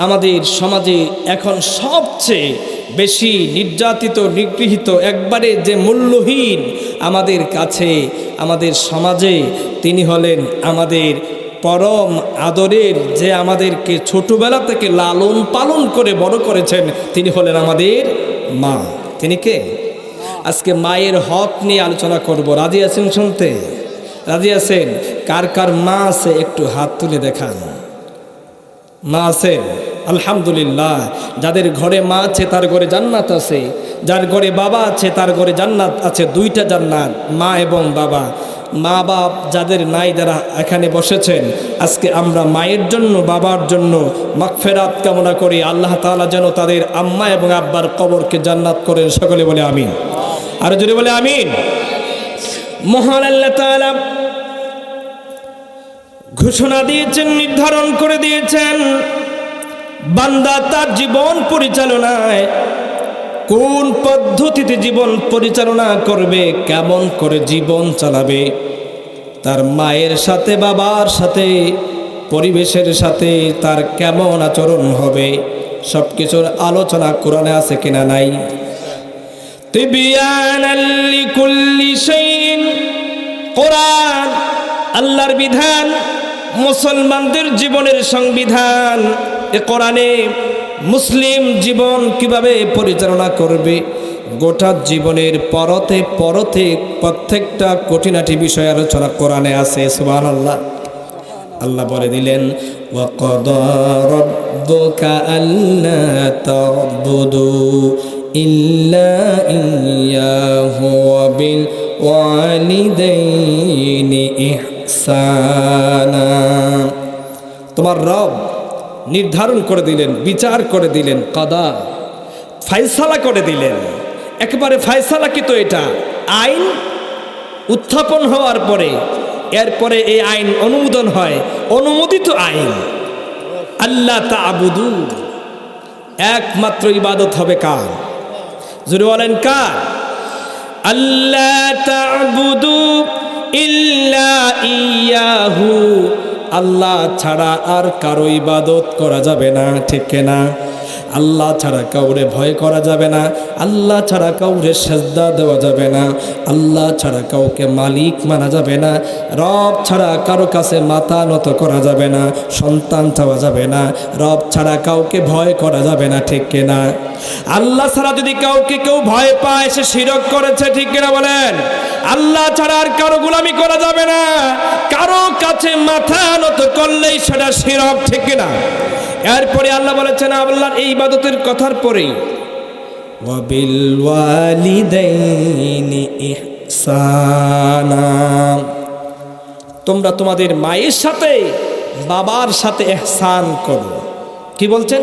আমাদের সমাজে এখন সবচেয়ে বেশি নির্যাতিত নিগৃহীত একবারে যে মূল্যহীন আমাদের কাছে আমাদের সমাজে তিনি হলেন আমাদের পরম আদরের, যে আমাদেরকে ছোটবেলা থেকে লালন পালন করে বড় করেছেন, তিনি হলেন আমাদের মা। তিনি কে? আজকে মায়ের হক নিয়ে আলোচনা করব। রাজি আছেন শুনতে? রাজি আছেন? কার কার মা আছে একটু হাত তুলে দেখান। মা আছেন? আলহামদুলিল্লাহ। যাদের ঘরে মা আছে তার ঘরে জান্নাত আছে, যার ঘরে বাবা আছে তার ঘরে জান্নাত আছে, দুইটা জান্নাত, মা এবং বাবা। মা বাপ যাদের নাই, যারা এখানে বসেছেন, আজকে আমরা মায়ের জন্য বাবার জন্য মাগফিরাত কামনা করি। আল্লাহ তাআলা যেন তাদের আম্মা এবং আব্বার কবরকে জান্নাত করেন। সকলে বলে আমিন। আর যদি বলে আমিন। মহান আল্লাহ তাআলা ঘোষণা দিয়েছেন, নির্ধারণ করে দিয়েছেন, বান্দা তার জীবন পরিচালনায় কোন পদ্ধতিতে জীবন পরিচালনা করবে, কেমন করে জীবন চালাবে, তার মায়ের সাথে, বাবার সাথে, পরিবেশের সাথে তার কেমন আচরণ হবে, সব কিছুর আলোচনা কোরআনে আছে কিনা নাই? তিবিয়ানাল লিকুল্লি শাইইন, কোরআন আল্লাহর বিধান, মুসলমানদের জীবনের সংবিধান। এ কোরআনে মুসলিম জীবন কিভাবে পরিচালনা করবে, গোটা জীবনের পরতে পরতে প্রত্যেকটা খুঁটিনাটি বিষয় আলোচনা কোরআনে আছে। সুবহানাল্লাহ। আল্লাহ বলে দিলেন, ওয়াকাদা রাব্বুকা আল্লা তা'বুদু ইল্লা ইয়্যাহু ওয়া বিল ওয়ালিদাইনি ইহসানা। তোমার রব নির্ধারণ করে দিলেন, বিচার করে দিলেন, কাদা ফায়সালা করে দিলেন। একেবারে ফায়সালা কি তো এটা আইন উত্থাপন হওয়ার পরে এরপরে এই আইন অনুমোদন হয়, অনুমোদিত আইন। আল্লাহ তা'বুদু, একমাত্র ইবাদত হবে কার? জোরে বলেন কার? আল্লাহ তা'বুদু ইল্লা ইয়্যাহু, আল্লাহ ছাড়া আর কারো ইবাদত করা যাবে না, ঠিক না? আল্লাহ ছাড়া কাউরে ভয় করা যাবে না, আল্লাহ ছাড়া কাউরে সেজদা দেওয়া যাবে না, আল্লাহ ছাড়া কাউকে মালিক মানা যাবে না, রব ছাড়া কারো কাছে মাথা নত করা যাবে না, সন্তান চাওয়া যাবে না, রব ছাড়া কাউকে ভয় করা যাবে না, ঠিক কিনা? আল্লাহ ছাড়া যদি কাউকে কেউ ভয় পায় সে শিরক করেছে, ঠিক কিনা বলেন? আল্লাহ ছাড়া আর কারো গোলামি করা যাবে না, কারো কাছে মাথা নত করলেই সেটা শিরক, ঠিক কিনা? এরপরে আল্লাহ বলেছেন আল্লাহর এই ইবাদতের কথার পরেই ওয়াবিল ওয়ালিদাইনি ইহসানা, তোমরা তোমাদের মায়ের সাথে বাবার সাথে ইহসান করো। কি বলছেন?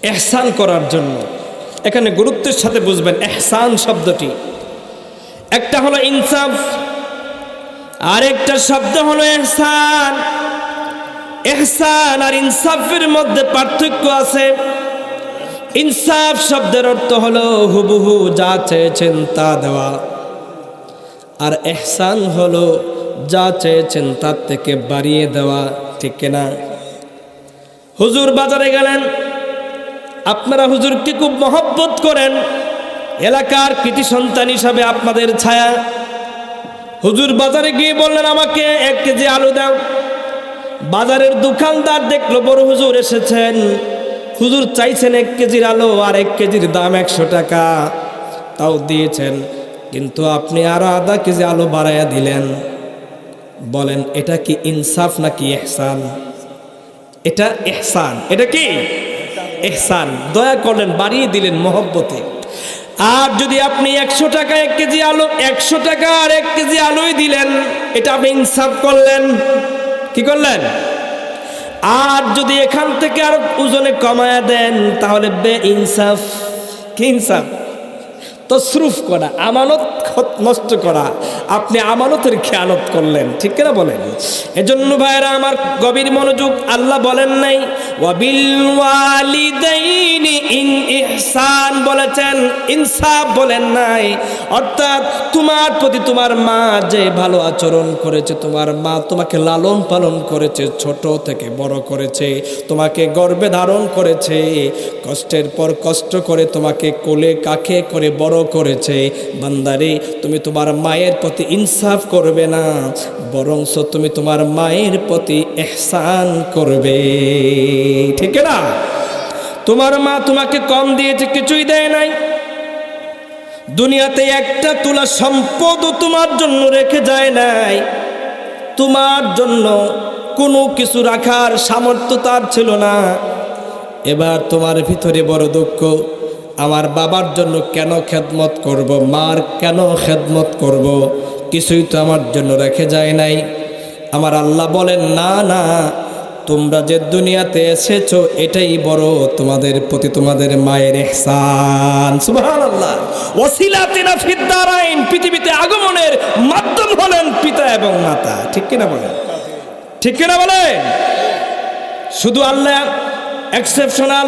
ইহসান করার জন্য এখানে গুরুত্বের সাথে বুঝবেন ইহসান শব্দটি। একটা হলো ইনসাফ, আরেকটা শব্দ হলো ইহসান। ইহসান আর ইনসাফের মধ্যে পার্থক্য আছে। ইনসাফ শব্দের অর্থ হলো হুবহু যা চেয়েছেন তা দেওয়া, আর ইহসান হলো যা চেয়েছেন তার থেকে বাড়িয়ে দেওয়া, ঠিক কিনা? হুজুর বাজারে গেলেন, আপনারা হুজুরকে খুব মহব্বত করেন, এলাকার কৃতি সন্তান হিসাবে আপনাদের ছায়া। হুজুর বাজারে গিয়ে বললেন আমাকে 1 কেজি আলু দাও। বাজারের দোকানদার দেখলো বড় হুজুর এসেছেন, হুজুর চাইছেন 1 কেজির আলু, আর 1 কেজির দাম 100 টাকা, তাও দিয়েছেন, কিন্তু আপনি আরো আধা কেজি আলু বাড়াইয়া দিলেন। বলেন এটা কি ইনসাফ নাকি ইহসান? এটা ইহসান। এটা কি ইহসান? দয়া করলেন, বাড়িয়ে দিলেন মহব্বতে। আর যদি আপনি 100 টাকা 1 কেজি আলু, 100 টাকা আর 1 কেজি আলুই দিলেন, এটা আপনি ইনসাফ করলেন। কি করলেন? আর যদি এখান থেকে আর ওজনে কমায়া দেন তাহলে বে ইনসাফ। কি ইনসাফ? তসরুফ করা, আমানত নষ্ট করা। আপনি আমানতের খেয়ানত করলেন, ঠিক কিনা বলেন? এজন্য ভাইরা আমার গভীর মনোযোগ, আল্লাহ বলেন নাই ওয়াবিল ওয়ালিদাইনি ইহসান বলেছেন, ইনসাফ বলেন নাই। অর্থাৎ তোমার প্রতি তোমার মা যে ভালো আচরণ করেছে, তোমার মা তোমাকে লালন পালন করেছে, ছোট থেকে বড় করেছে, তোমাকে গর্ভে ধারণ করেছে, কষ্টের পর কষ্ট করে তোমাকে কোলে কাখে করে বড় করেছে। বান্দারে, তুমি তোমার মায়ের প্রতি ইনসাফ করবে না, বরঞ্চ তুমি তোমার মায়ের প্রতি ইহসান করবে। ঠিক না? তোমার মা তোমাকে কম দিয়েছে, কিছুই দেয় নাই। দুনিয়াতে একটা তুলা সম্পদও তোমার জন্য রেখে যায় নাই। তোমার জন্য কোনো কিছু রাখার সামর্থ্য তার ছিল না। এবার তোমার ভিতরে বড় দুঃখ, আমার বাবার জন্য কেন খেদমত করব, মার কেন খেদমত করব, কিছুই তো আমার জন্য রেখে যায় নাই। আমার আল্লাহ বলেন, না না, তোমরা যে দুনিয়াতে এসেছো এটাই বড় তোমাদের প্রতি তোমাদের মায়ের ইহসান। সুবহানাল্লাহ। ওয়াসিলাতিনা ফিদ দারাইন, পৃথিবীতে আগমনের মাধ্যম হলেন পিতা এবং মাতা। ঠিক কিনা বলেন? ঠিক কিনা বলেন? শুধু আল্লাহ এক্সেপশনাল,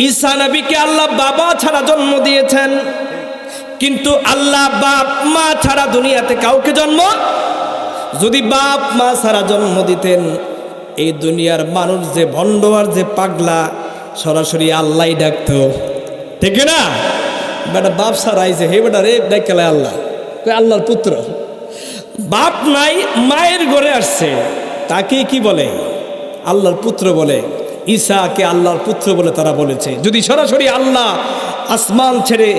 ঈসা নবীকে আল্লাহ বাবা ছাড়া জন্ম দিয়েছেন, কিন্তু আল্লাহ বাপ মা ছাড়া দুনিয়াতে কাউকে জন্ম, যদি বাপ মা ছাড়া জন্ম দিতেন, এই দুনিয়ার মানুষ যে ভণ্ড আর যে পাগলা সরাসরি আল্লাহই ডাকতো। ঠিক না? বেটা বাপ ছাড়াই যে হে বেটা রে ডাকলে আল্লাহ, আল্লাহর পুত্র। বাপ নাই, মায়ের ঘরে আসছে, তাকে কি বলে? আল্লাহর পুত্র বলে। ঈসাকে আল্লাহর পুত্র বলে তারা বলেছে। যদি সরাসরি আল্লাহ আসমান ছেড়ে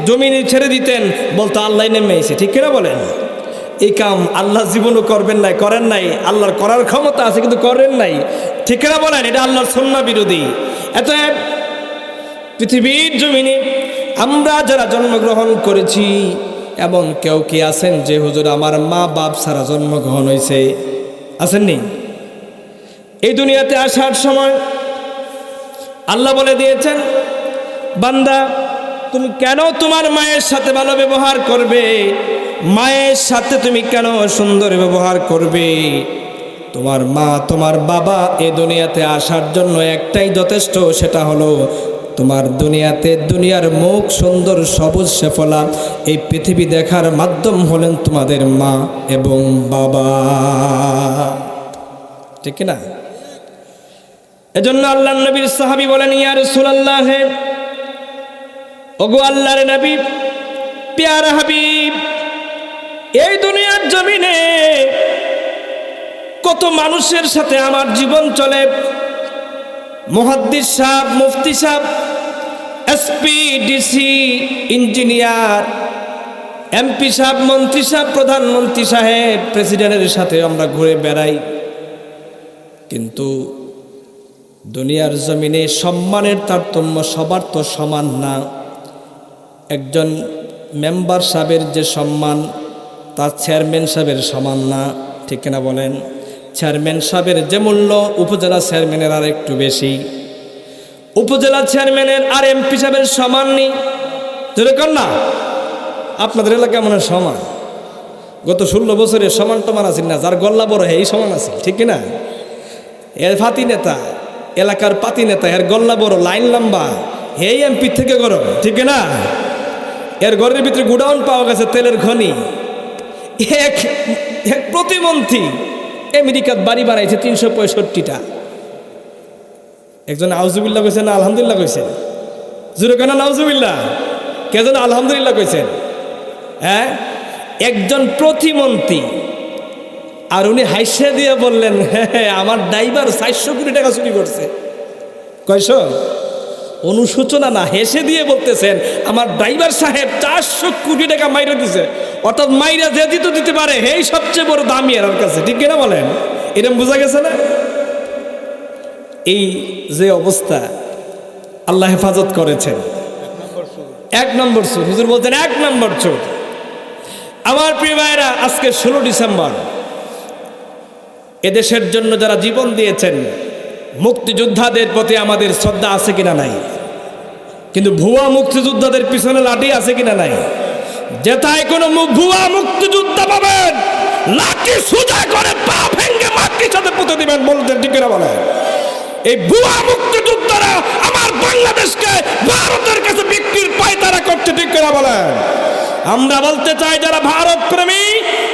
জমিনে ছেড়ে দিতেন, বলতো আল্লাহ নেমে এসে। ঠিক কিনা বলেন? এই কাম আল্লাহ জীবনও করবেন নাই, করেন নাই। আল্লাহর করার ক্ষমতা আছে কিন্তু করেন নাই। ঠিক কিনা বলেন? এটা আল্লাহর সুন্নাহ বিরোধী। এত পৃথিবীর জমিনে আমরা যারা জন্মগ্রহণ করেছি, এমন কেউ কি আছেন যে হুজুর আমার মা বাপ ছাড়া জন্মগ্রহণ হয়েছে? আসেননি? এই দুনিয়াতে আসার সময় আল্লাহ বলে দিয়েছেন, বান্দা তুমি কেন তোমার মায়ের সাথে ভালো ব্যবহার করবে, মায়ের সাথে তুমি কেন সুন্দর ব্যবহার করবে। তোমার মা তোমার বাবা এই দুনিয়াতে আসার জন্য একটাই যথেষ্ট, সেটা হলো তোমার দুনিয়াতে দুনিয়ার মুখ সুন্দর সবুজ শেফলা এই পৃথিবী দেখার মাধ্যম হলেন তোমাদের মা এবং বাবা। ঠিক না? এজন্য আল্লাহর নবীর সাহাবী বলেন, ইয়া রাসূলুল্লাহ, ওগো আল্লাহর নবী, প্যারা হাবিব, এই দুনিয়ার জমিনে কত মানুষের সাথে আমার জীবন চলে। মুহাদ্দিস সাহেব, মুফতি সাহেব, এসপি, ডিসি, ইঞ্জিনিয়ার, এমপি সাহেব, মন্ত্রী সাহেব, প্রধানমন্ত্রী সাহেব, প্রেসিডেন্টের সাথে আমরা ঘুরে বেড়াই, কিন্তু দুনিয়ার জমিনে সম্মানের তারতম্য সবার তো সমান না। একজন মেম্বার সাহেবের যে সম্মান, তার চেয়ারম্যান সাহেবের সমান না। ঠিক না বলেন? চেয়ারম্যান সাহেবের যে মূল্য, উপজেলা চেয়ারম্যানের আর একটু বেশি, উপজেলা চেয়ারম্যানের আর এমপি সাহেবের সমান নেই। যেরকম না আপনাদের এলাকা মনে সমান, গত 16 বছরে সমান টমান আছেন না, যার গল্লা বড় এই সমান আছে। ঠিক না? এর ফাতি নেতা, এলাকার পাতি নেতা, এর গল্লা বড়, লাইন লম্বা, এই এমপি থেকে গরম। ঠিক না? এর ঘরের ভিতরে গুডাউন পাওয়া গেছে তেলের খনি। এক প্রতিমন্ত্রী আমেরিকার বাড়ি বানাইছে 365টা। একজন আউযুবিল্লাহ কইছেন না আলহামদুলিল্লাহ কইছেন? জোরে কেন নাউজুবিল্লাহ? কেজন আলহামদুলিল্লাহ কইছেন? হ্যাঁ, একজন প্রতিমন্ত্রী, আর উনি হাইসে দিয়ে বললেন, হ্যাঁ আমার ড্রাইভার 400 কোটি টাকা চুরি করছে। কয়শো? অনুশোচনা না, হেসে দিয়ে বলতেছেন আমার ড্রাইভার সাহেব 400 কোটি টাকা মাইরে দিছে। অর্থাৎ মাইরা যে দিতে পারে এই সবচেয়ে বড় দামি এর কাছে। ঠিক কিনা বলেন? এরকম বোঝা গেছে না? এই যে অবস্থা, আল্লাহ হেফাজত করেছেন। 1 নম্বর চোর, হুজুর বলতেন 1 নম্বর চোর। আমার প্রিয় ভাইরা, আজকে 16 ডিসেম্বর, এদেশের জন্য যারা জীবন দিয়েছেন, মুক্তিযোদ্ধাদের প্রতি আমাদের শ্রদ্ধা আছে কিনা নাই? কিন্তু ভুয়া মুক্তিযোদ্ধাদের পিছনে লাঠি আছে কিনা নাই? যেটাই কোনো ভুয়া মুক্তিযোদ্ধা পাবেন, লাঠি সোজা করে পা ভেঙে মাটির সাথে পুঁতে দিবেন। বলতেন ঠিক কিনা বলেন? এই ভুয়া মুক্তিযোদ্ধারা আমার বাংলাদেশকে ভারতের কাছে বিক্রির পায়তারা করছে, ঠিক করে বলেন। আমরা বলতে চাই যারা ভারত প্রেমী,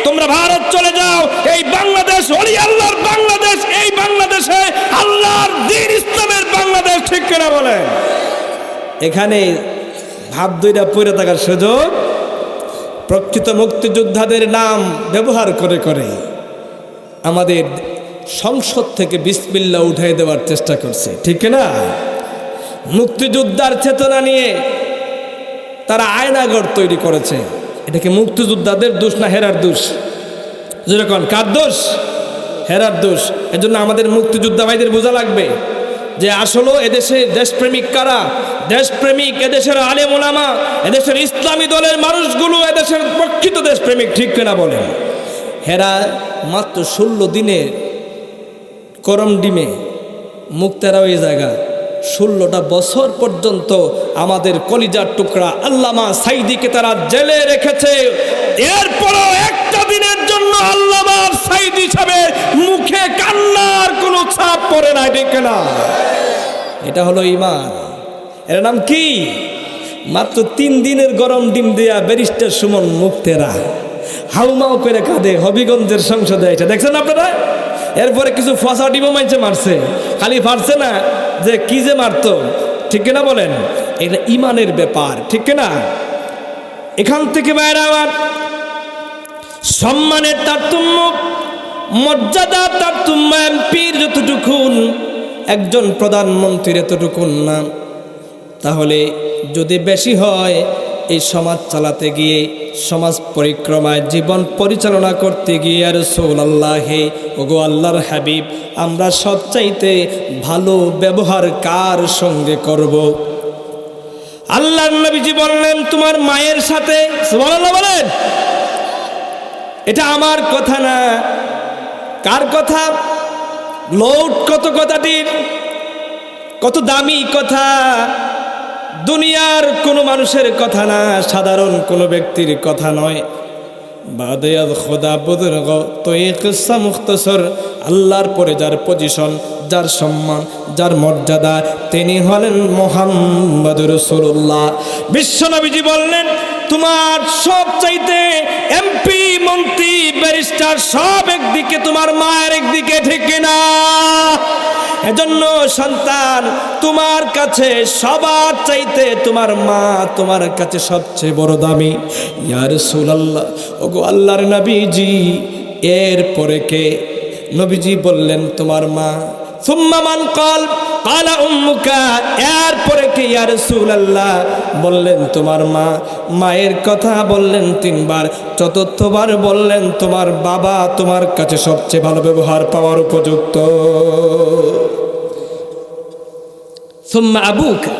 তোমরা ভারত চলে যাও। এই বাংলাদেশ ওলি আল্লাহর বাংলাদেশ, এই বাংলাদেশে আল্লাহর দ্বীন ইসলামের বাংলাদেশ, ঠিক করে বলেন। এখানে ভাব দুইটা পড়ে থাকার সুযোগ প্রকৃত মুক্তিযোদ্ধাদের নাম ব্যবহার করে করে আমাদের সংসদ থেকে বিসমিল্লাহ উঠাই দেওয়ার চেষ্টা করছে, ঠিক না? মুক্তিযোদ্ধার চেতনা নিয়ে তারা আয়নাঘর তৈরি করেছে। এটা কি মুক্তিযোদ্ধাদের দোষ না হেরার দোষ? যেরকম কার দোষ? হেরার দোষ। এজন্য আমাদের মুক্তিযোদ্ধা ভাইদের বোঝা লাগবে যে আসলে এদেশে দেশপ্রেমিক কারা। দেশপ্রেমিক এদেশের আলেম ওলামা, এদেশের ইসলামী দলের মানুষগুলো এদেশের প্রকৃত দেশপ্রেমিক, ঠিক কিনা বলেন? হেরা মাত্র 16 দিনে করম ডিমে মুক্তেরা ওই জায়গা 16টা বছর পর্যন্ত আমাদের কলিজার টুকরা আল্লামা সাইদিকে তারা জেলে রেখেছে। এরপরও একটা দিনের জন্য আল্লামা সাইদি সাহেবের মুখে কান্নার কোনো ছাপ পড়ে না, ঠিক না? এটা হলো ঈমান। এর নাম কি? মাত্র 3 দিনের গরম ডিম দেয়া ব্যারিস্টার সুমন মুক্তেরা হাউমাউ করে কাঁদে হবিগঞ্জের সংসদে। এটা দেখছেন আপনারা? এরপরে কিছু ফসা ডিমও মাইছে মারছে, খালি ফারছে না যে কি যে মারতো, ঠিক না বলেন? এটা ইমানের ব্যাপার, ঠিক না? এখান থেকে বাইরে আমার সম্মানের তারতম্য, মর্যাদার তারতম্য এমপির যতটুকুন একজন প্রধানমন্ত্রীর এতটুকুন না, তাহলে যদি বেশি হয় এই সমাজ চালাতে গিয়ে, সমাজ পরিক্রমায় জীবন পরিচালনা করতে গিয়ে, আর রাসূলুল্লাহি ওগো আল্লাহর হাবিব, আমরা সবচাইতে ভালো ব্যবহার কার সঙ্গে করব? আল্লাহর নবীজি বললেন তোমার মায়ের সাথে। সুবহানাল্লাহ বলেন। এটা আমার কথা না, কার কথা? লৌট কত কথাটির, কত দামি কথা, দুনিয়ার কোনো মানুষের কথা না, সাধারণ কোনো ব্যক্তির কথা নয়। বাদেয়াদ খোদা বুজুর্গ তো এই কিসসা মুখতসর। আল্লাহর পরে যার পজিশন, যার সম্মান, যার মর্যাদা, তিনি হলেন মুহাম্মদুর রাসূলুল্লাহ। বিশ্বনবীজি বললেন তোমার সব চাইতে এমপি, মন্ত্রী, ব্যারিস্টার সব একদিকে, তোমার মায়ের একদিকে, ঠিক না? এজন্য সন্তান তোমার কাছে সবার চাইতে তোমার মা তোমার কাছে সবচেয়ে বড় দামি। ইয়া রাসূলুল্লাহ, ওগো আল্লাহর নবীজি, এরপরে কে? নবীজি বললেন তোমার মা। সুম্মা মান ক্বাল? ক্বালা উম্মুকা। এরপরে কে? ইয়া রাসূলুল্লাহ, বললেন তোমার মা। মায়ের কথা বললেন 3 বার, চতুর্থবার বললেন তোমার বাবা তোমার কাছে সবচেয়ে ভালো ব্যবহার পাওয়ার উপযুক্ত। সুম্মা আবুকা,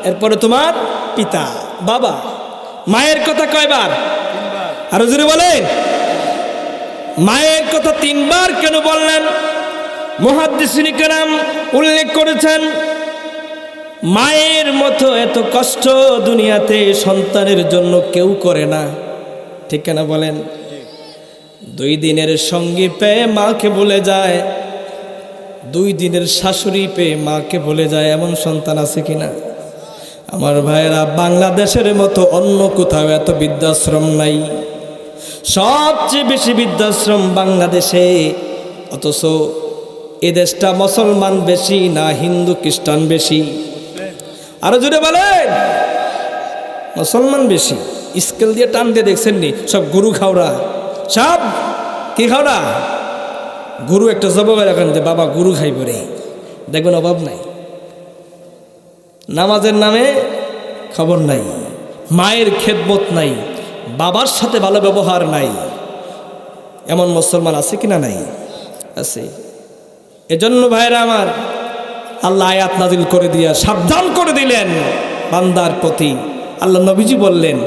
এরপরে তোমার পিতা, বাবা। মায়ের কথা কয়বার? আরো জোরে বলেন। মায়ের কথা 3 বার কেন বললেন? মুহাদ্দিসিন কেরাম উল্লেখ করেছেন, মায়ের মতো এত কষ্ট দুনিয়াতে সন্তানের জন্য কেউ করে না, ঠিক না বলেন? 2 দিনের সঙ্গী পেয়ে মাকে ভুলে যায়, 2 দিনের শাশুড়ি পেয়ে মাকে ভুলে যায়, এমন সন্তান আছে কিনা? আমার ভাইয়েরা, বাংলাদেশের মতো অন্য কোথাও এত বৃদ্ধাশ্রম নাই। সবচেয়ে বেশি বৃদ্ধাশ্রম বাংলাদেশে, অথচ এ দেশটা মুসলমান বেশি না হিন্দু খ্রিস্টান বেশি? আরো জোরে বলেন। মুসলমান বেশি। স্কেল দিয়ে টান দিয়ে দেখছেন নি? সব গরু খাওয়া, সব কি খাওয়া? গরু একটা জবাবে রাখেন যে বাবা গরু খাইব রে, দেখবেন অভাব নাই। নামাজের নামে খবর নাই, মায়ের খেদমত নাই, বাবার সাথে ভালো ব্যবহার নাই। এমন মুসলমান আছে কিনা? নাই, আছে। এজন্য ভাইরা আমার, আল্লাহ আয়াত নাজিল করে দিয়া সাবধান করে দিলেন বান্দার প্রতি। আল্লাহ নবীজি বললেন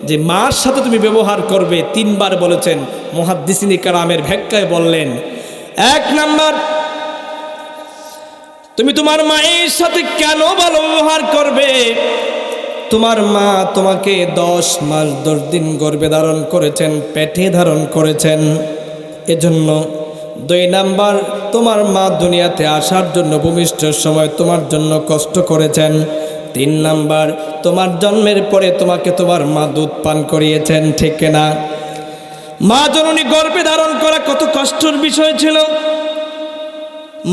যে মার সাথে তুমি ব্যবহার করবে, 3 বার বলেছেন। মুহাদ্দিসিনে কেরামের ব্যাখ্যায় বললেন, 1 নাম্বার, তুমি তোমার মায়ের সাথে কেন ভালো ব্যবহার করবে? তোমার মা তোমাকে 10 মাস 10 দিন গর্ভে ধারণ করেছেন, পেটে ধারণ করেছেন। এজন্য 2 নাম্বার, তোমার মা দুনিয়াতে আসার জন্য ভূমিষ্ঠের সময় তোমার জন্য কষ্ট করেছেন। 3 নাম্বার, তোমার জন্মের পরে তোমাকে তোমার মা দুধ পান করিয়েছেন, ঠিক না? মা জননী গর্ভে ধারণ করা কত কষ্টের বিষয় ছিল।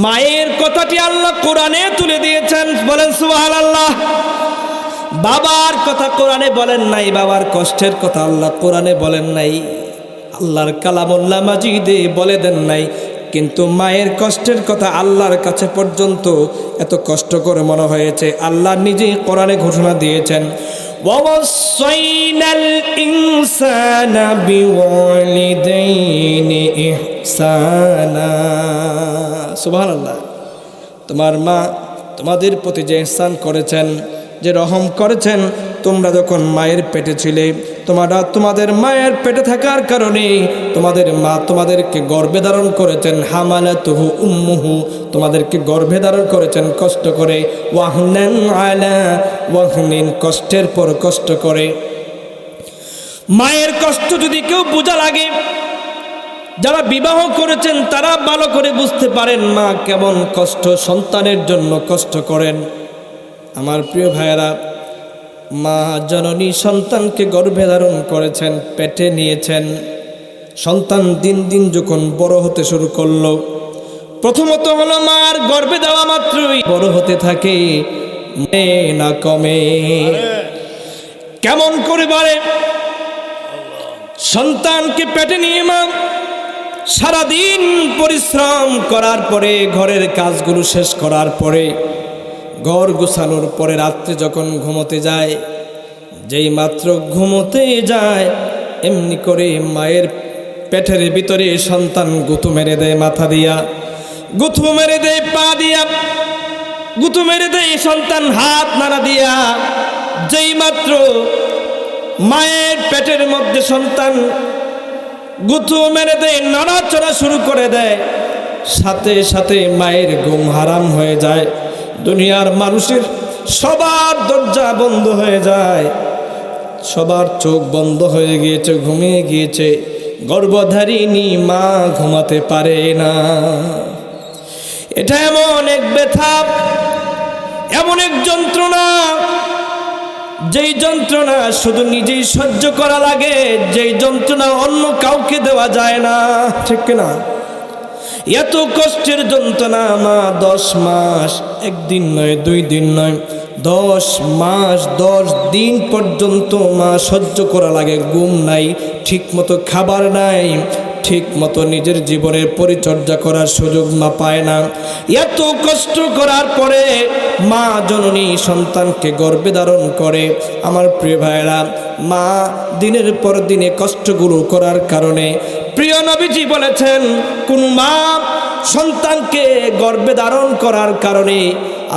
মায়ের কথাটি আল্লাহ কোরআনে তুলে দিয়েছেন, বলেন সুবহানাল্লাহ। বাবার কথা কোরআনে বলেন নাই, বাবার কষ্টের কথা আল্লাহ কোরআনে বলেন নাই, আল্লাহর কালামুল্লাহ মাজিদে বলে দেন নাই। কিন্তু মায়ের কষ্টের কথা আল্লাহর কাছে পর্যন্ত এত কষ্ট করে মনে হয়েছে, আল্লাহ নিজেই কোরআনে ঘোষণা দিয়েছেন, ওয়াসাইনাল ইনসানা বিওয়ালিদাইনি ইহসানা। সুবহানাল্লাহ। তোমার মা তোমাদের প্রতি যে ইহসান করেছেন, যে রহম করেছেন, তোমরা যখন মায়ের পেটে ছিলে, তোমাদের মায়ের পেটে থাকার কারণে তোমাদের মা তোমাদেরকে গর্ভে ধারণ করেছেন। হামালাতুহু উম্মুহু, তোমাদেরকে গর্ভে ধারণ করেছেন কষ্ট করে। ওয়াহনান আলা ওয়াহনিন, কষ্টের পর কষ্ট করে। মায়ের কষ্ট যদি কেউ বোঝা লাগে, যারা বিবাহ করেছেন তারা ভালো করে বুঝতে পারেন মা কেমন কষ্ট সন্তানের জন্য কষ্ট করেন। আমার প্রিয় ভাইয়েরা, মা জননী সন্তানকে গর্ভে ধারণ করেছেন, পেটে নিয়েছেন। সন্তান দিন দিন যখন বড় হতে শুরু করলো, প্রথমত হলো মার গর্ভে দেওয়া মাত্রই বড় হতে থাকে, না কমে। কেমন করে বাড়ে? সন্তানকে পেটে নিয়ে মা সারাদিন পরিশ্রম করার পরে, ঘরের কাজগুলো শেষ করার পরে, ঘর গোছানোর পরে রাত্রে যখন ঘুমোতে যায়, যেই মাত্র ঘুমোতে যায় এমনি করে মায়ের পেটের ভিতরে সন্তান গুঁতো মেরে দেয় মাথা দিয়া, গুঁতো মেরে দেয় পা দিয়া, গুঁতো মেরে দেয় সন্তান হাত নাড়া দিয়া। যেই মাত্র মায়ের পেটের মধ্যে সন্তান গুঁতো মেরে দেয়, নড়াচড়া শুরু করে দেয়, সাথে সাথে মায়ের ঘুম হারাম হয়ে যায়। দুনিয়ার মানুষের সবার দরজা বন্ধ হয়ে যায়, সবার চোখ বন্ধ হয়ে গিয়েছে, ঘুমিয়ে গিয়েছে। গর্ভধারিণী মা ঘুমাতে পারে না। এটা এমন এক ব্যথা, এমন এক যন্ত্রণা, যেই যন্ত্রণা শুধু নিজেই সহ্য করা লাগে, যেই যন্ত্রণা অন্য কাউকে দেওয়া যায় না, ঠিক না? এত কষ্টের যন্ত্রণা মা 10 মাস, 1 দিন নয় 2 দিন নয়, 10 মাস 10 দিন পর্যন্ত মা সহ্য করা লাগে। ঘুম নাই, ঠিক মতো খাবার নাই, ঠিক মতো নিজের জীবনের পরিচর্যা করার সুযোগ মা পায় না। এত কষ্ট করার পরে মা জননী সন্তানকে গর্ভে ধারণ করে। আমার প্রিয় ভাইরা, মা দিনের পর দিনে কষ্টগুলো করার কারণে প্রিয় নবীজি বলেছেন, কোন মা সন্তানকে গর্ভে ধারণ করার কারণে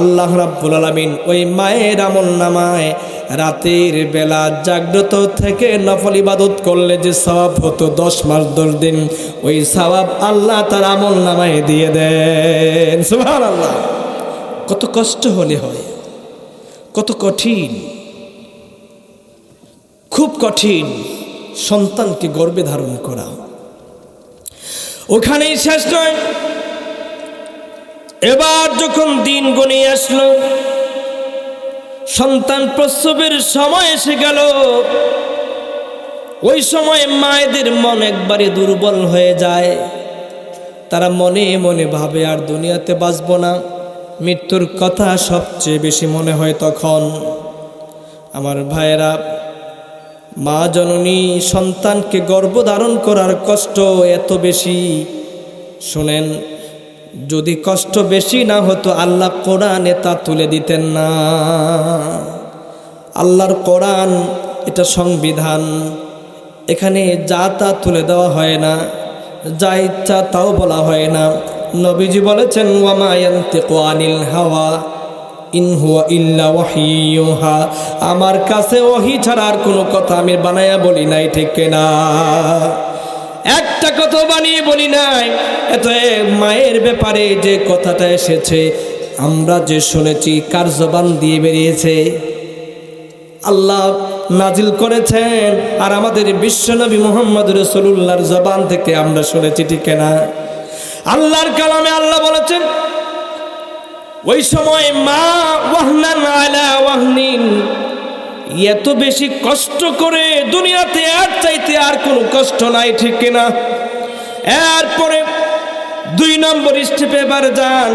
আল্লাহ রাব্বুল আলামিন ওই মায়ের আমলনামায় রাতের বেলা জাগ্রত থেকে নফল ইবাদত করলে যে সওয়াব হতো 10 মাস 10 দিন, ওই সওয়াব আল্লাহ তার আমলনামায় দিয়ে দেন। সুবহানাল্লাহ। কত কষ্ট হলে হয়, কত কঠিন, খুব কঠিন সন্তানকে গর্ভে ধারণ করা। ওখানেই শেষ নয়, এবার যখন দিন গনিয়ে আসলো, সন্তান প্রসবের সময় এসে গেল, ওই সময় মায়েদের মন একবারে দুর্বল হয়ে যায়। তারা মনে মনে ভাবে আর দুনিয়াতে বাঁচব না, মৃত্যুর কথা সবচেয়ে বেশি মনে হয় তখন। আমার ভাইয়েরা, মা জননী সন্তানকে গর্ভধারণ করার কষ্ট এত বেশি। শুনেন, যদি কষ্ট বেশি না হতো আল্লাহ কোরআনে তা তুলে দিতেন না। আল্লাহর কোরআন এটা সংবিধান, এখানে যা তা তুলে দেওয়া হয় না, যা ইচ্ছা তাও বলা হয় না। নবীজি বলেছেন, ওয়ামা ইয়ানতিকু আনিল হাওয়া ইন হুয়া ইল্লা ওয়াহিয়ুহা, আমার কাছে ওহী ছাড়া আর কোনো কথা আমি বানায়া বলি নাই, ঠিক না? একটা কথা বানিয়ে বলি নাই। এত মায়ের ব্যাপারে যে কথাটা এসেছে, আমরা যে শুনেছি কার জবান দিয়ে বেরিয়েছে? আল্লাহ নাজিল করেছেন, আর আমাদের বিশ্বনবী মুহাম্মদ রাসূলুল্লাহর জবান থেকে আমরা শুনেছি, ঠিক না? আল্লাহর কালামে আল্লাহ বলেছেন ওই সময় মা ওয়াহনান আলা ওয়াহনিন, এত বেশি কষ্ট করে দুনিয়াতে আর চাইতে আর কোনো কষ্ট নাই, ঠিক কিনা? এরপরে 2 নম্বর স্টেপে এবার যান,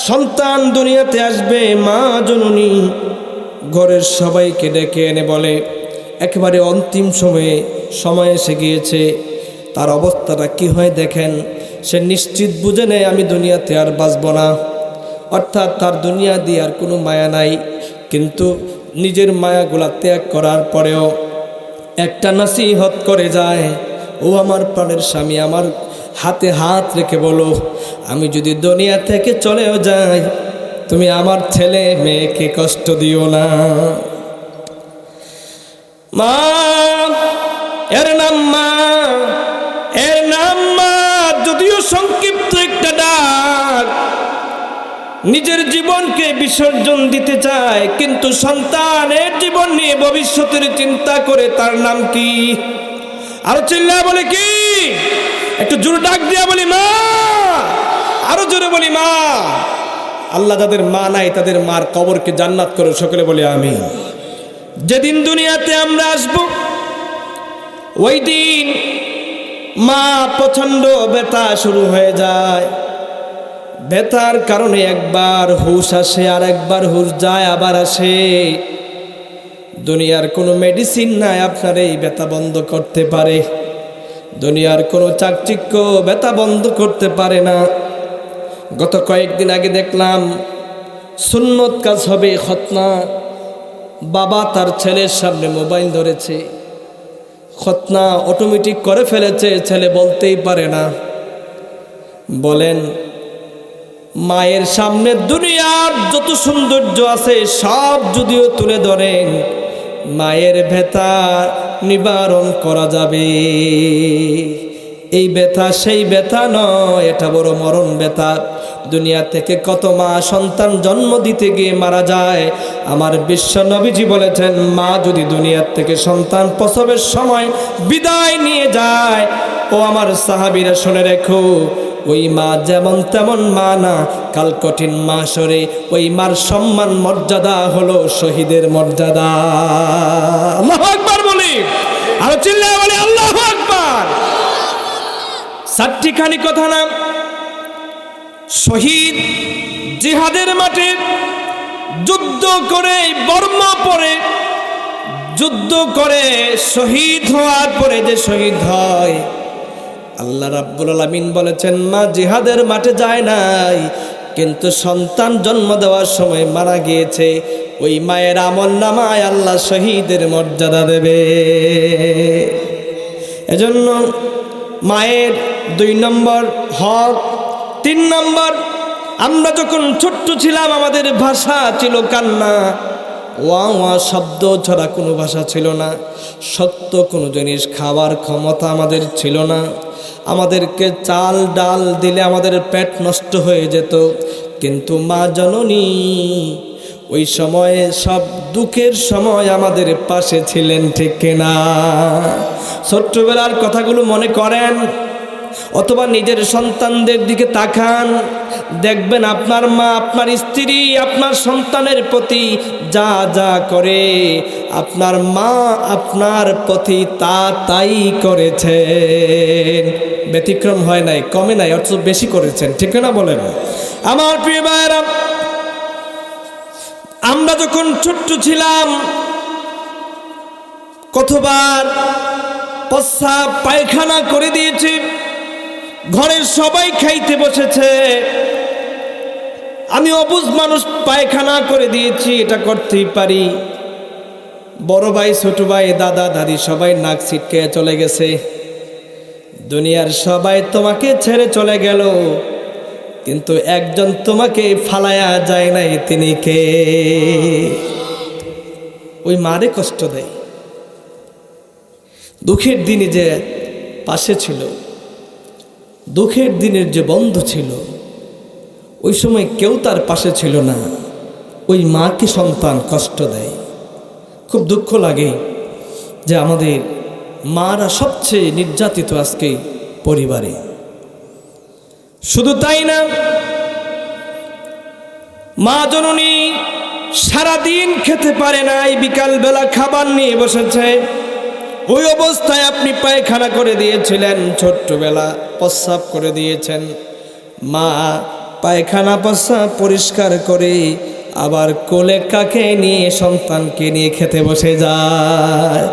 সন্তান দুনিয়াতে আসবে, মা জননী ঘরের সবাইকে ডেকে এনে বলে একেবারে অন্তিম সময় এসে গিয়েছে, তার অবস্থাটা কি হয় দেখেন। সে নিশ্চিত বুঝে নেয় আমি দুনিয়াতে আর বাঁচব না, অর্থাৎ তার দুনিয়া দিয়ে আর কোনো মায়া নাই। কিন্তু নিজের মায়াগুলা ত্যাগ করার পরেও একটা নসিহত করে যায়, ও আমার প্রাণের স্বামী, আমার হাতে হাত রেখে বলো, আমি যদি দুনিয়া থেকে চলেও যাই তুমি আমার ছেলে মেয়েকে কষ্ট দিও না। মা, এর নাম মা, এর নাম মা, যদিও সংক্ষিপ্ত একটা ডাক, নিজের জীবনকে বিসর্জন দিতে চায় কিন্তু সন্তানের জীবন নিয়ে ভবিষ্যতের চিন্তা করে। তার নাম কি? আরো চিল্লায় বলে কি? একটু জোরে ডাক দিয়া বলি মা, আরো জোরে বলি মা। আল্লাহ যাদের মা নাই তাদের মার কবরকে জান্নাত করে, সকলে বলে আমিন। যেদিন দুনিয়াতে আমরা আসব ওই দিন মা প্রচন্ড ব্যথা শুরু হয়ে যায়, ব্যথার কারণে একবার হুঁশ আসে আর একবার হুঁশ যায় আবার আসে। দুনিয়ার কোনো মেডিসিন নাই আপনার এই ব্যথা বন্ধ করতে পারে, দুনিয়ার কোনো চাকচিক্য ব্যথা বন্ধ করতে পারে না। গত কয়েকদিন আগে দেখলাম সুন্নত কাজ হবে, খতনা, বাবা তার ছেলের সামনে মোবাইল ধরেছে, খতনা অটোমেটিক করে ফেলেছে, ছেলে বলতেই পারে না। বলেন মায়ের সামনে দুনিয়ার যত সৌন্দর্য আছে সব যদিও তুলে ধরেন, মায়ের ব্যথা নিবারণ করা যাবে? এই ব্যথা সেই ব্যথা নয়, এটা বড় মরণ ব্যথা। দুনিয়া থেকে কত মা সন্তান জন্ম দিতে গিয়ে মারা যায়। আমার বিশ্ব নবীজি বলেছেন মা যদি দুনিয়ার থেকে সন্তান প্রসবের সময় বিদায় নিয়ে যায়, ও আমার সাহাবীরা শুনে রেখো, ওই মা যেমন তেমন মা না, কাল কঠিন মাশরে ওই মার সম্মান মর্যাদা হলো শহীদের মর্যাদা। আল্লাহু আকবার বলি, আর চিল্লায় বলি আল্লাহু আকবার। চারটিখানি কথা না, শহীদ জিহাদের মাঠে যুদ্ধ করে বর্ম পরে, যুদ্ধ করে শহীদ হওয়ার পরে যে শহীদ হয়, আল্লাহ রাব্বুল আলামিন বলেছেন মা জিহাদের মাঠে যায় নাই কিন্তু সন্তান জন্ম দেওয়ার সময় মারা গিয়েছে, ওই মায়ের আমলনামায় আল্লাহ শহীদের মর্যাদা দেবে। এজন্য মায়ের 2 নম্বর হক। 3 নম্বর, আমরা যখন ছোট্ট ছিলাম আমাদের ভাষা ছিল কান্না, ওয়া ওয়া শব্দ ছাড়া কোনো ভাষা ছিল না। সত্য কোনো জিনিস খাওয়ার ক্ষমতা আমাদের ছিল না। আমাদেরকে চাল ডাল দিলে আমাদের পেট নষ্ট হয়ে যেত, কিন্তু মা জননী ওই সময়ে সব দুঃখের সময় আমাদের পাশে ছিলেন, ঠিক কিনা? ছোট্টবেলার কথাগুলো মনে করেন অথবা নিজের সন্তানদের দিকে তাকান, দেখবেন আপনার মা, আপনার স্ত্রী আপনার সন্তানের প্রতি যা যা করে আপনার মা আপনার প্রতি তাই করেছেন। ব্যতিক্রম হয় নাই, কমে নাই, অথচ বেশি করেছেন, ঠিক না বলেন? আমার প্রিয় ভাইয়েরা, আমরা যখন ছোট্ট ছিলাম কতবার প্রস্রাব পায়খানা করে দিয়েছি, ঘরের সবাই খাইতে বসেছে, আমি অবুঝ মানুষ পায়খানা করে দিয়েছি, এটা করতেই পারি। বড় ভাই ছোট ভাই দাদা দাদি সবাই নাক ছিটকে চলে গেছে, দুনিয়ার সবাই তোমাকে ছেড়ে চলে গেল, কিন্তু একজন তোমাকে ফালায়া যায় নাই, তিনি কে? ওই মারে কষ্ট দেয়। দুঃখের দিনে যে পাশে ছিল, দুঃখের দিনের যে বন্ধু ছিল, ওই সময় কেউ তার পাশে ছিল না, ওই মাকে সন্তান কষ্ট দেয়। খুব দুঃখ লাগে যে আমাদের মারা সবচেয়ে নির্যাতিত আজকে পরিবারে। শুধু তাই না, মা জননী সারাদিন খেতে পারে নাই, বিকালবেলা খাবার নিয়ে বসেছে। ওই অবস্থায় আপনি পায়খানা করে দিয়েছিলেন, ছোট্টবেলা প্রস্রাব করে দিয়েছেন। মা পায়খানা প্রস্রাব পরিষ্কার করে আবার কোলে কাকে নিয়ে সন্তানকে নিয়ে খেতে বসে যায়।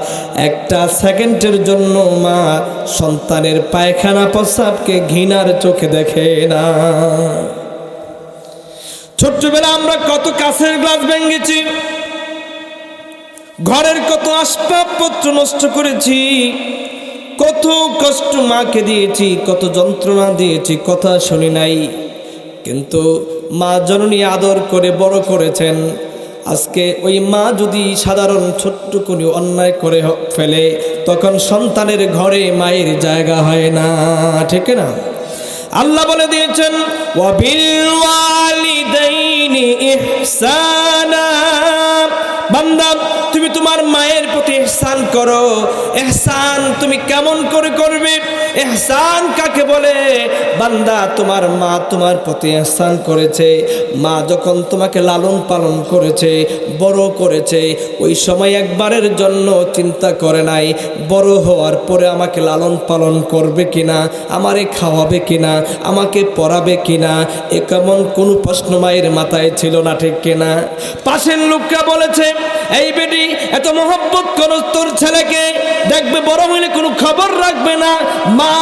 একটা সেকেন্ডের জন্য মা সন্তানের পায়খানা প্রস্রাবকে ঘৃণার চোখে দেখে না। ছোট্টবেলা আমরা কত কাছের গ্লাস ভেঙেছি, ঘরের কত আসবাবপত্র নষ্ট করেছি, কত কষ্ট মাকে দিয়েছি, কত যন্ত্রণা দিয়েছি, কথা শুনি নাই। কিন্তু মা জননী আদর করে বড় করেছেন। আজকে ওই মা যদি সাধারণ ছোট্ট কোনো অন্যায় করে ফেলে, তখন সন্তানের ঘরে মায়ের জায়গা হয় না, ঠিক না? আল্লাহ বলে দিয়েছেন, ওয়া বিল ওয়ালিদাইনি ইহসানা। বান্দা, তুমি তোমার মায়ের প্রতি ইহসান করো। ইহসান তুমি কেমন করে করবে? ইহসান কাকে বলে? বান্দা, তোমার মা তোমার প্রতি ইহসান করেছে। মা যখন তোমাকে লালন পালন করেছে, বড় করেছে, ওই সময় একবারের জন্য চিন্তা করে নাই বড় হওয়ার পরে আমাকে লালন পালন করবে কিনা, আমারে খাওয়াবে কিনা, আমাকে পড়াবে কিনা, এ কেমন কোনো প্রশ্ন মায়ের মাথায় ছিল না, ঠিক কিনা? পাশের লোকরা বলেছে, এই বেটি এত মহব্বত করো তোর ছেলেকে, দেখবে বড় হইলে কোনো খবর রাখবে না। মা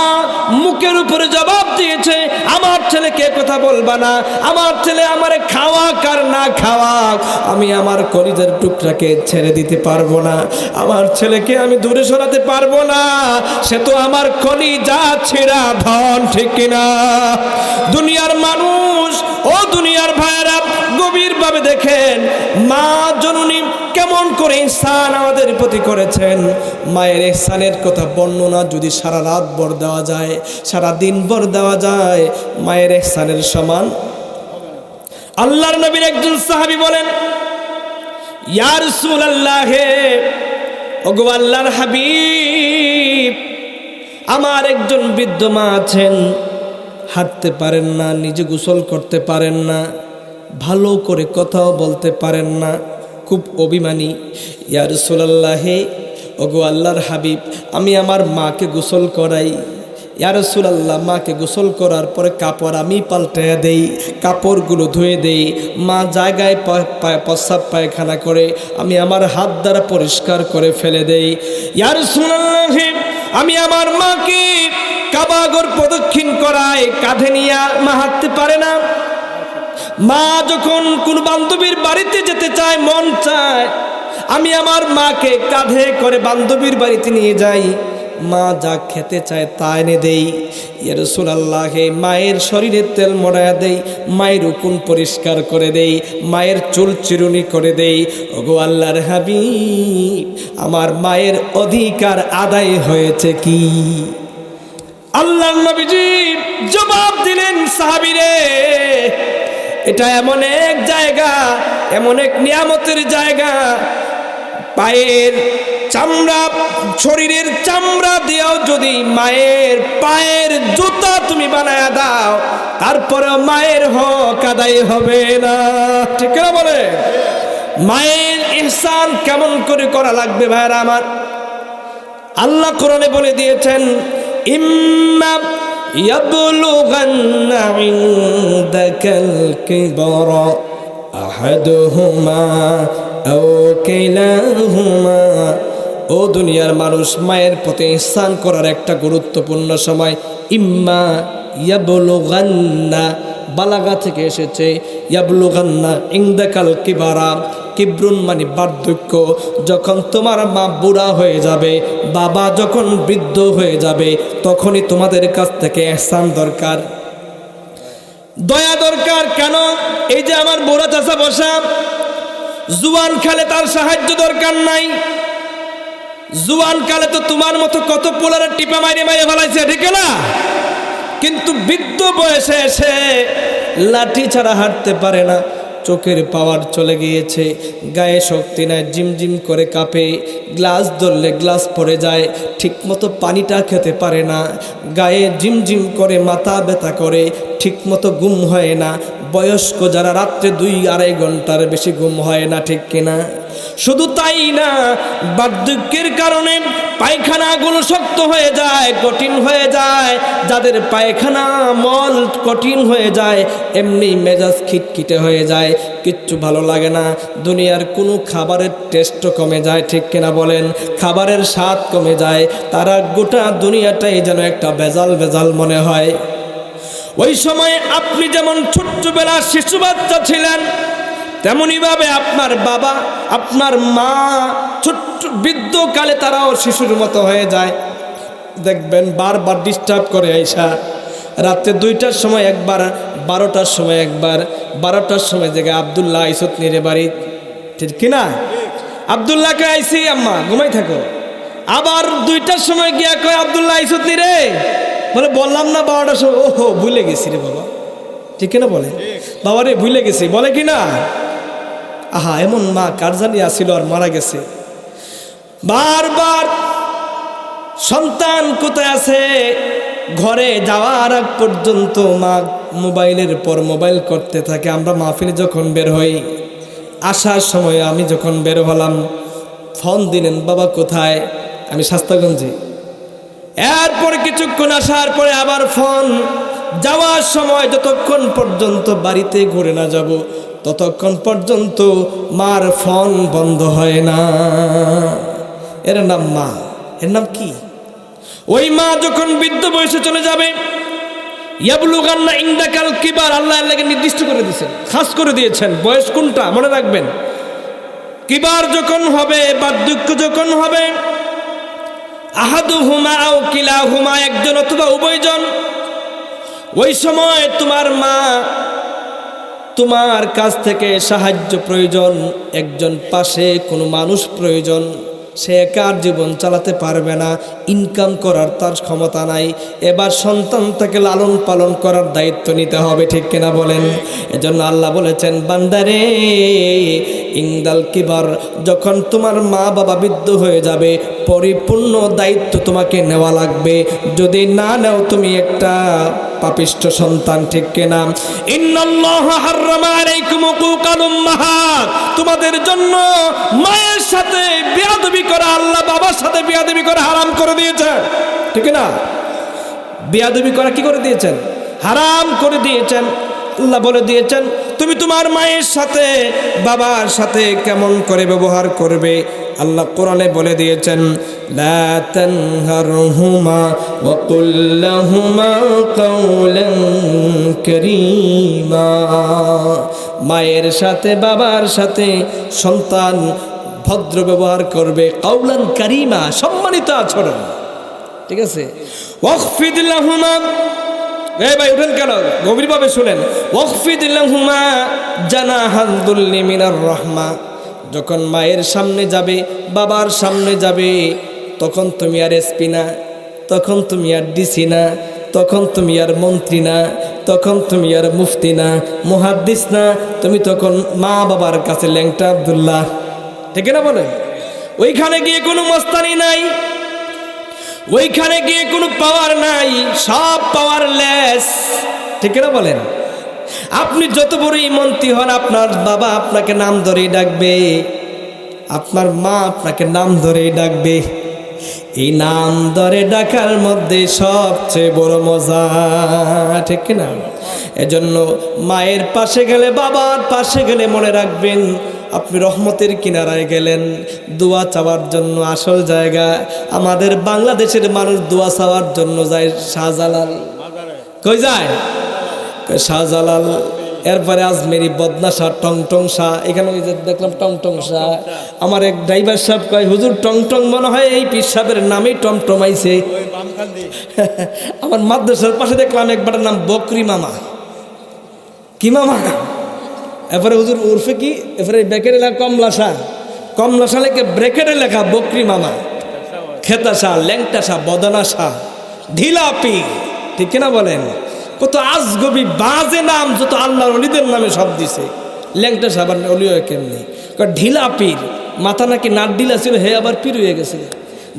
মুখের উপরে জবাব দিয়েছে, আমার ছেলেকে কথা বলবা না, আমার ছেলে আমারে খাওয়াক আর না খাওয়াক, আমি আমার কলিজার টুকরাকে ছেড়ে দিতে পারবো না, আমার ছেলেকে আমি দূরে সরাতে পারবো না, সে তো আমার কলিজা ছেঁড়া ধন, ঠিক কিনা? দুনিয়ার মানুষ ও দুনিয়ার ভাইয়েরা গভীরভাবে দেখেন, মা জননী কেমন করে ইহসান আমাদের প্রতি করেছেন। মায়ের ইহসানের কথা বর্ণনা যদি সারা রাত ভর দেওয়া যায়, সারা দিন ভর দেওয়া যায়, মায়ের ইহসানের সমান। আল্লাহর নবীর একজন সাহাবী বলেন, ইয়া রাসূলুল্লাহ, ওগো আল্লাহর হাবিব, আমার একজন বৃদ্ধ মা আছেন, হাঁটতে পারেন না, নিজে গোসল করতে পারেন না, ভালো করে কথাও বলতে পারেন না, খুব অভিমানী। ইয়া রাসূলুল্লাহ, ওগো আল্লাহর হাবিব, আমি আমার মাকে গোসল করাই। ইয়া রাসূলুল্লাহ, মাকে গোসল করার পরে কাপড় আমি পাল্টাইয়া দেই, কাপড়গুলো ধুয়ে দেই, মা জায়গায় প্রস্রাব পায়খানা করে আমি আমার হাত দ্বারা পরিষ্কার করে ফেলে দেই। ইয়া রাসূলুল্লাহ, আমি আমার মাকে কাবাগর প্রদক্ষিণ করাই, কাঁধে নিয়ে মা হাঁটতে পারে না। মা যখন কোন বান্ধবীর বাড়িতে যেতে চায়, মন চায়, আমি আমার মাকে কাঁধে করে বান্ধবীর বাড়িতে নিয়ে যাই, মা যা খেতে চায় তা এনে দেই। ইয়া রাসূলুল্লাহ, মায়ের শরীরে তেল মোড়ায়া দেই, মায়ের উকুন পরিষ্কার করে দেই, মায়ের চুল চিরুনি করে দেই। ওগো আল্লাহর হাবিব, আমার মায়ের অধিকার আদায় হয়েছে কি? আল্লাহর নবীজি জবাব দিলেন, সাহাবীরে, এটা এমন এক জায়গা, এমন এক নিয়ামতের জায়গা, পায়ের চামড়া, শরীরের চামড়া দিয়েও যদি মায়ের পায়ের জুতা তুমি বানায়া দাও, তারপরে মায়ের হক আদায় হবে না, ঠিক না? বলে মায়ের ইহসান কেমন করে করা লাগবে ভাইরা আমার? আল্লাহ কোরআনে বলে দিয়েছেন, ইম্মা ইয়াবলুগান্না ইনদাকাল কিবরা আহাদুহুমা আও কিলাহুমা। ও দুনিয়ার মানুষ, মায়ের প্রতি ইহসান করার একটা গুরুত্বপূর্ণ সময় ইম্মা ইয়াবলুগান্না, বালাগা থেকে এসেছে, ইয়াবলুগান্না ইনদাকাল কিবারা, কিবরুন মানে বার্ধক্য। যখন তোমার মা বুড়া হয়ে যাবে, বাবা যখন বৃদ্ধ হয়ে যাবে, তখনই তোমাদের কাছ থেকে ইহসান দরকার, দয়া দরকার। কেন? এই যে আমার বুড়া চাচা বসা, জুয়ান কালে তার সাহায্য দরকার নাই। জুয়ান কালে তো তোমার মতো কত পোলারে টিপা মাইরে মাইরে ফেলাইছে, ঠিক না? কিন্তু বৃদ্ধ বয়সে এসে লাঠি ছাড়া হাঁটতে পারে না, চোখের পাওয়ার চলে গিয়েছে, গায়ে শক্তি নাই, জিমজিম করে কাঁপে, গ্লাস ধরলে গ্লাস পড়ে যায়, ঠিকমতো পানিটা খেতে পারে না, গায়ে জিমজিম করে, মাথা ব্যথা করে, ঠিকমতো ঘুম হয় না। বয়স্ক যারা রাত্রে 2-2.5 ঘন্টার বেশি ঘুম হয় না, ঠিক কিনা? শুধু তাই না, বার্ধক্যের কারণে পায়খানাগুলো শক্ত হয়ে যায়, কঠিন হয়ে যায়। যাদের পায়খানা মল কঠিন হয়ে যায়, এমনি মেজাজ খিটখিটে হয়ে যায়, কিচ্ছু ভালো লাগে না। দুনিয়ার কোনো খাবারের টেস্টও কমে যায়, ঠিক কিনা বলেন? খাবারের স্বাদ কমে যায়, তারা গোটা দুনিয়াটাই যেন একটা ভেজাল ভেজাল মনে হয়। ওই সময় আপনি যেমন ছোট্টবেলার শিশু বাচ্চা ছিলেন, তেমনিভাবে আপনার বাবা, আপনার মা ছোট্ট বৃদ্ধকালে তারাও শিশুর মতো হয়ে যায়। দেখবেন বারবার ডিস্টার্ব করে আইসা, রাত্রে 2টার সময় একবার, 12টার সময় একবার, 12টার সময় দেখে আব্দুল্লাহ আইসত নিরে বাড়ি, ঠিক কিনা? আব্দুল্লাহকে আইসি আম্মা ঘুমাই থাকো। আবার 2টার সময় গিয়া কয় আব্দুল্লাহ আইসত নিরে, বলে বললাম না 12টার সময়, ওহো ভুলে গেছি রে বাবা, ঠিক কিনা বলে? বাবা রে ভুলে গেছি, বলে কিনা? আহা, এমন মা কার জানি আসিল আর মারা গেছে। বারবার সন্তান কোথায় আছে ঘরে যাওয়ার আগ পর্যন্ত মা মোবাইলের পর মোবাইল করতে থাকে। আমরা মাহফিলে যখন বের হই, আসার সময় আমি যখন বের হলাম, ফোন দিলেন, বাবা কোথায়? আমি শাস্তাগঞ্জে। এরপরে কিছুক্ষণ আসার পরে আবার ফোন, যাওয়ার সময় যতক্ষণ পর্যন্ত বাড়িতে ঘুরে না যাব, ততক্ষণ পর্যন্ত মার ফোন বন্ধ হয় না। এর নাম মা। এর নাম কি? ওই মা যখন বৃদ্ধ বয়সে চলে যাবে, ইয়াবলুগান্না ইনদাকাল কিবার, আল্লাহ আল্লাহকে নির্দিষ্ট করে দিয়েছেন, খাস করে দিয়েছেন। বয়স কোনটা মনে রাখবেন? কিবার যখন হবে, বার্ধক্য যখন হবে, আহাদুহুমা আও কিলাহুমা, একজন অথবা উভয়জন, ওই সময় তোমার মা, তোমার কাছ থেকে সাহায্য প্রয়োজন, একজন পাশে কোনো মানুষ প্রয়োজন। সে একার জীবন চালাতে পারবে না, ইনকাম করার তার ক্ষমতা নাই। এবার সন্তানটাকে লালন পালন করার দায়িত্ব নিতে হবে, ঠিক কিনা বলেন? এজন্য আল্লাহ বলেছেন, বান্দারে ইনদাল কিবার, যখন তোমার মা বাবা বৃদ্ধ হয়ে যাবে, পরিপূর্ণ দায়িত্ব তোমাকে নেওয়া লাগবে। যদি না নাও, তুমি একটা পাপিষ্ঠ সন্তান, ঠিক কিনা? ইন্নাল্লাহা হাররামা আলাইকুম উকুকাল উম্মাহাত, তোমাদের জন্য মায়ের সাথে বেয়াদবি করা, আল্লাহ বাবার সাথে বেয়াদবি করা হারাম করে দিয়েছেন, ঠিক না? বেয়াদবি করা কি করে দিয়েছেন? হারাম করে দিয়েছেন। আল্লাহ বলে দিয়েছেন, তুমি তোমার মায়ের সাথে বাবার সাথে কেমন করে ব্যবহার করবে। আল্লাহ কোরআনে বলে দিয়েছেন, লা তানহারহুমা ওয়া কুল লাহুমা কাওলান কারীমা। মায়ের সাথে বাবার সাথে সন্তান ভদ্র ব্যবহার করবে, কাওলান কারীমা, সম্মানিত আচরণ, ঠিক আছে? ওয়াখফিদ লাহুমা, এই ভাই উঠেন কেন, গভীরভাবে শুনেন। ওয়াখফিদ লাহুমা জানাহাল দুল্লি মিনার রাহমা, যখন মায়ের সামনে যাবে, বাবার সামনে যাবে, তখন তুমি আর এসপি না, তখন তুমি আর ডিসি না, তখন তুমি আর মন্ত্রী না, তখন তুমি আর মুফতি না, মুহাদ্দিস না, তুমি তখন মা বাবার কাছে ল্যাংটা আব্দুল্লাহ, ঠিক না বলেন? ওইখানে গিয়ে কোনো মস্তানি নাই, ওইখানে গিয়ে কোনো পাওয়ার নাই, সব পাওয়ারলেস, ঠিক না বলেন? আপনি যত বড়ই মন্ত্রী হন, আপনার বাবা আপনাকে নাম ধরেই ডাকবে, আপনার মা আপনাকে নাম ধরেই ডাকবে। এই নাম ধরে ডাকার মধ্যে সবচেয়ে বড় মজা, ঠিক না? এজন্য মায়ের পাশে গেলে, বাবার পাশে গেলে মনে রাখবেন, আপনি রহমতের কিনারায় গেলেন। দোয়া চাওয়ার জন্য আসল জায়গা, আমাদের বাংলাদেশের মানুষ দোয়া চাওয়ার জন্য যায় শাহজালাল। কই যায়? শাহজালাল। এরপরে আজমেরি, বদনা শাহ, টংটং শাহ। এখানে ওই যে দেখলাম টংটং শাহ। আমার এক ড্রাইভার সাহেব কয়, হুজুর টংটং মনে হয় এই পীর সাহেবের নামেই টমটমাইছে। আমার মাদ্রাসার পাশে দেখলাম একবার নাম বকরি মামা। কি মামা? এরপরে হুজুর উর্ফে কি? এরপরে ব্রেকেটে লেখা কমলা শাহ, কমলা শাহ লেখা ব্রেকেটে লেখা বকরি মামা, খেতা শাহ, ল্যাংটা শাহ, বদনা শাহ, ঢিলা পীর, ঠিক কিনা বলেন? কত আজগবি বাজে নাম, যত আল্লাহর ওলিদের নামে সব দিছে। ল্যাংটা সাবান অলি হয় কেমনি? ঢিলা পীর, মাথা নাকি নাট ঢিলা ছিল, হে আবার পীর হয়ে গেছে।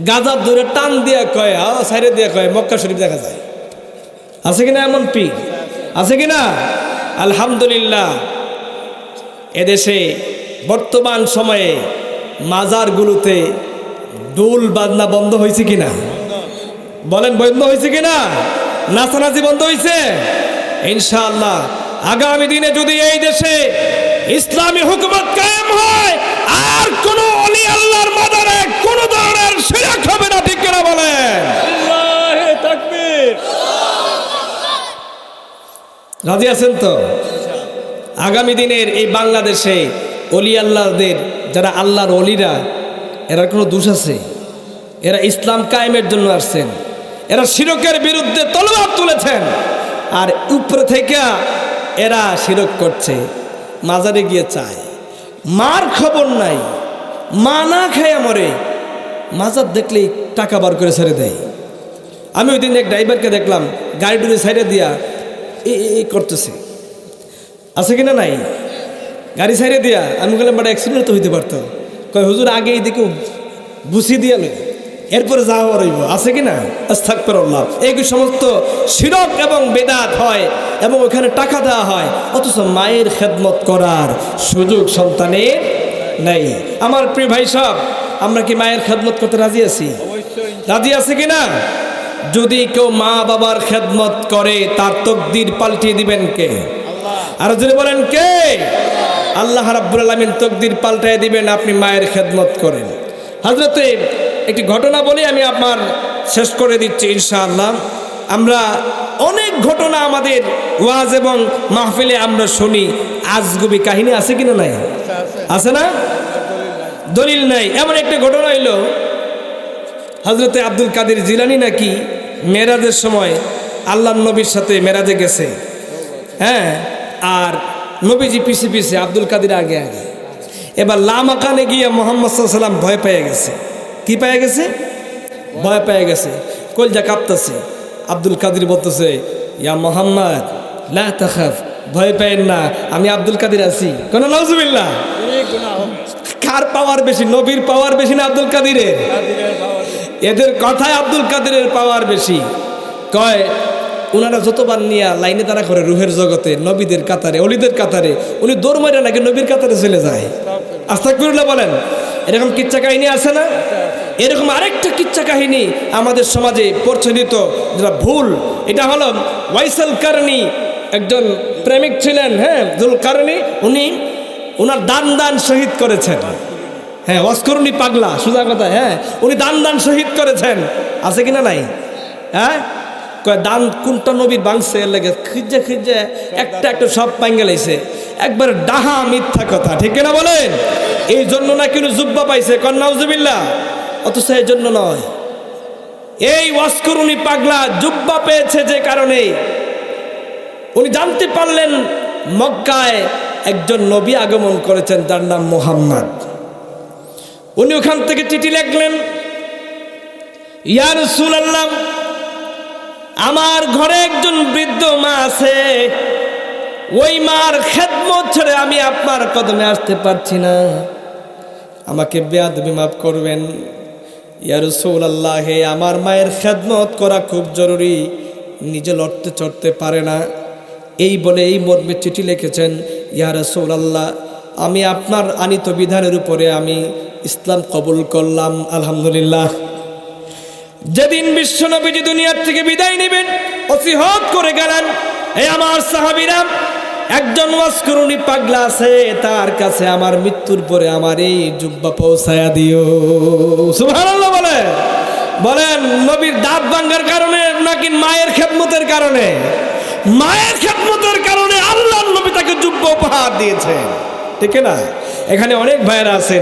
গাজার ধরে টান দিয়া কয়, সাইডে দিয়া কয় মক্কা শরীফ দেখা যায়। আছে কিনা এমন পীর? আছে কিনা? আলহামদুলিল্লাহ, এদেশে বর্তমান সময়ে মাজারগুলোতে ডোল বাজনা বন্ধ হয়েছে কিনা? বলেন বন্ধ হয়েছে কিনা? নাচানাচি বন্ধ হয়েছে? ইনশাআল্লাহ আগামী দিনে যদি এই দেশে ইসলামী হুকুমত কায়েম হয়, আর কোন ওলি আল্লাহর মাজারে কোন ধরনের শিরক হবে না। ঠিক কিনা বলেন? আল্লাহু তাকবীর। রাজি আছেন তো? আগামী দিনের এই বাংলাদেশে ওলি আল্লাহদের, যারা আল্লাহর ওলিরা, এরা কোনো দোষ আছে? এরা ইসলাম কায়েমের জন্য আসছেন, এরা শিরকের বিরুদ্ধে তলোয়ার তুলেছেন, আর উপরে থেকে এরা শিরক করছে। মাজারে গিয়ে চায়, মার খবর নাই, মা না খায় মরে, মাজার দেখলেই টাকা বার করে ছেড়ে দেয়। আমি ওই দিন এক ড্রাইভারকে দেখলাম গাড়ি ডুড়ি সাইডে দিয়া এই করতেছে। আছে কিনা নাই? গাড়ি সাইডে দিয়া। আমি বললাম বাট অ্যাক্সিডেন্ট তো হইতে পারতো। কয় হুজুর আগে এই দিকে বুঝি দিয়া লই, এরপরে যাওয়া রইব। আছে কিনা? আস্তাগফিরুল্লাহ। এই সমস্ত শিরক এবং বেদাত হয় এবং ওখানে টাকা দেওয়া হয়, অথচ মায়ের খেদমত করার সুযোগ সন্তানের নেই। আমার প্রিয় ভাই সব, আমরা কি মায়ের খেদমত করতে রাজি আছি? রাজি আছে কিনা? যদি কেউ মা বাবার খেদমত করে, তার তকদির পাল্টিয়ে দিবেন কে? আর যদি বলেন কে? আল্লাহ রাব্বুল আলামিন তকদির পাল্টায় দিবেন আপনি মায়ের খেদমত করেন। হযরতে একটি ঘটনা বলি, আমি আপনার শেষ করে দিচ্ছি ইনশাআল্লাহ। আমরা অনেক ঘটনা আমাদের ওয়াজ এবং মাহফিলে আমরা শুনি, আজগুবি কাহিনী আছে কিনা? নাই? আছে না? দলিল নাই। এমন একটা ঘটনা হইল, হযরতে আব্দুল কাদের জিলানী নাকি মেরাজের সময় আল্লাহর নবীর সাথে মেরাজে গেছে। হ্যাঁ, আর নবীজি পিছে পিছে, আব্দুল কাদের আগে আগে। এবার লামাকানে গিয়ে মুহাম্মদ সাল্লাল্লাহু আলাইহি ওয়াসাল্লাম ভয় পেয়ে গেছে। কি পেয়ে গেছে? ভয় পেয়ে গেছে, কলজা কাঁপতেছে। আব্দুল কাদের বলতেছে, ইয়া মুহাম্মদ লা তাখাফ, ভয় পেয়েন না, আমি আব্দুল কাদের আছি। কোন নাউজুবিল্লাহ। কার পাওয়ার বেশি? নবীর পাওয়ার বেশি না আব্দুল কাদেরের? এদের কথায় আব্দুল কাদেরের পাওয়ার বেশি। কয় ওনারা যতবার নিয়ে লাইনে তারা করে রুহের জগতে, নবীদের কাতারে, অলিদের কাতারে, উনি দৌড় মারে নাকি নবীর কাতারে চলে যায়। আস্তাগফিরুল্লাহ বলেন। এরকম কিচ্ছা কাহিনী আছে না? এরকম আরেকটা কিচ্ছা কাহিনী আমাদের সমাজে প্রচলিত, যেটা ভুল। এটা হলো ওয়াইসাল কারনি, একজন প্রেমিক ছিলেন। হ্যাঁ, জুল কারনি, উনি ওনার দান শহীদ করেছেন। হ্যাঁ, অস্করণী পাগলা, সোজা কথা। হ্যাঁ, উনি দান শহীদ করেছেন। আছে কিনা? নাই। হ্যাঁ, কয় দান কোনটা নবীর বাংছে, এর লাগে খিজে খিজে একটা সব পাঙ্গে লাইছে। একবার ডাহা মিথ্যা কথা। ঠিক কিনা বলেন? এই জন্য না কিন্তু জুব্বা পাইছে, কন নাউজুবিল্লাহ। অথচ এই জন্য নয়। এই ওয়াস্করুনি পাগলা জুব্বা পেয়েছে যে কারণে, উনি জানতে পারলেন মক্কায় একজন নবী আগমন করেছেন, তার নাম মুহাম্মদ। উনি ওখান থেকে চিঠি লিখলেন, ইয়া রাসূলুল্লাহ, আমার ঘরে একজন বৃদ্ধ মা আছে, ওই মার খেদমত ছেড়ে আমি আপনার কদমে আসতে পারছি না, আমাকে বেয়াদবি মাফ করবেন। ইয়া রাসূলুল্লাহ, হে আমার মায়ের খেদমত করা খুব জরুরি, নিজে লড়তে চড়তে পারে না। এই বলে এই মর্মে চিঠি লিখেছেন, ইয়া রাসূলুল্লাহ, আমি আপনার আনিত বিধানের উপরে আমি ইসলাম কবুল করলাম, আলহামদুলিল্লাহ। যেদিন বিশ্বনবীজি দুনিয়ার থেকে বিদায় নেবেন, ওসিয়ত করে গেলেন, হে আমার সাহাবীরা, একজন ওয়াস্করুনি পাগলা আছে, তার কাছে আমার মৃত্যুর পরে আমার এই জুব্বা পৌঁছায়া দিও। সুবহানাল্লাহ বলেন। বলেন নবীর দাঁত ভাঙার কারণে নাকি মায়ের খেদমতের কারণে? মায়ের খেদমতের কারণে আল্লাহর নবী তাকে জুব্বা উপহার দিয়েছেন। ঠিক না? এখানে অনেক ভাইয়েরা আছেন,